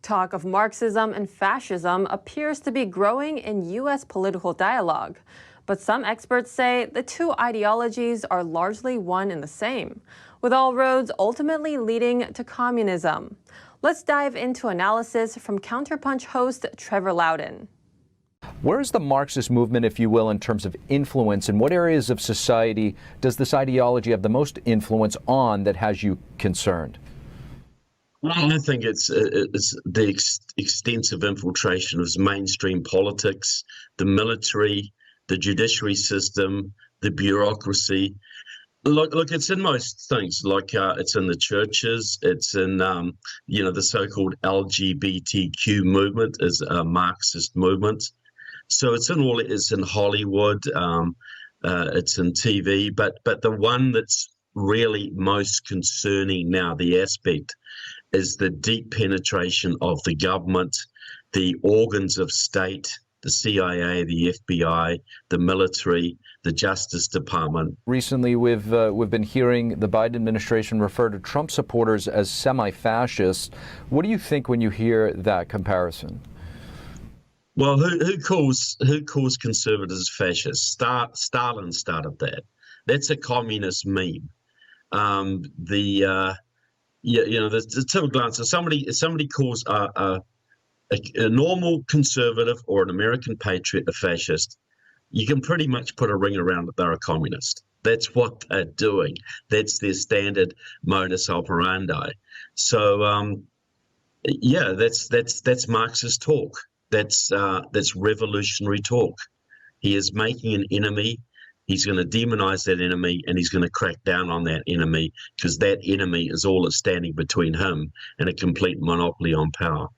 Talk of Marxism and fascism appears to be growing in U.S. political dialogue, but some experts say the two ideologies are largely one and the same, with all roads ultimately leading to communism. Let's dive into analysis from Counterpunch host Trevor Loudon. Where is the Marxist movement, if you will, in terms of influence? In what areas of society does this ideology have the most influence on that has you concerned? Well, I think it's the extensive infiltration of mainstream politics, the military, the judiciary system, the bureaucracy. Look, it's in most things. Like it's in the churches. It's in the so-called LGBTQ movement is a Marxist movement. So it's in all. It's in Hollywood. It's in TV. But the one that's really most concerning now, the aspect, is the deep penetration of the government, the organs of state, the CIA, the FBI, the military, the Justice Department. Recently, we've been hearing the Biden administration refer to Trump supporters as semi-fascists. What do you think when you hear that comparison? Well, who calls conservatives fascists? Stalin started that. That's a communist meme. The typical answer. Somebody calls a normal conservative or an American patriot a fascist, you can pretty much put a ring around it. They're a communist. That's what they're doing. That's their standard modus operandi. So that's Marxist talk. That's revolutionary talk. He is making an enemy. He's going to demonize that enemy, and he's going to crack down on that enemy, because that enemy is all that's standing between him and a complete monopoly on power.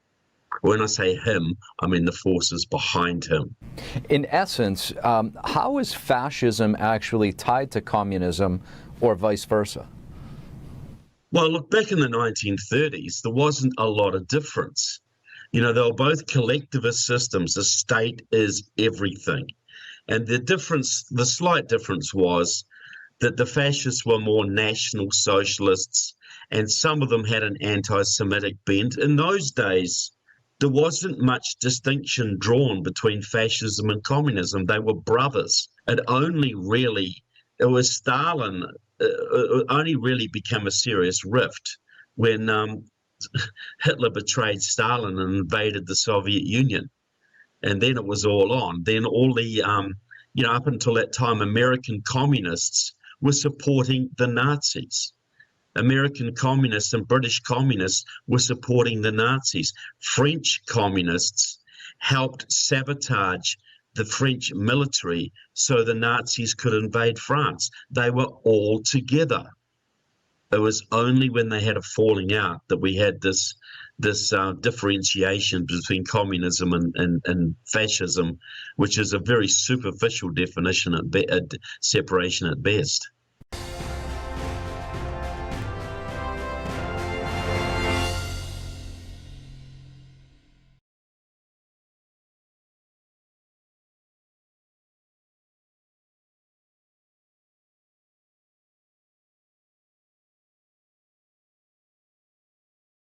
When I say him, I mean the forces behind him. In essence, how is fascism actually tied to communism or vice versa? Well, look, back in the 1930s, there wasn't a lot of difference. They were both collectivist systems. The state is everything. And the slight difference was that the fascists were more national socialists, and some of them had an anti-Semitic bent. In those days, there wasn't much distinction drawn between fascism and communism. They were brothers. It was Stalin, only really became a serious rift when Hitler betrayed Stalin and invaded the Soviet Union. And then it was all on. Then all the, up until that time, American communists were supporting the Nazis. American communists and British communists were supporting the Nazis. French communists helped sabotage the French military so the Nazis could invade France. They were all together. It was only when they had a falling out that we had this differentiation between communism and fascism, which is a very superficial definition separation at best.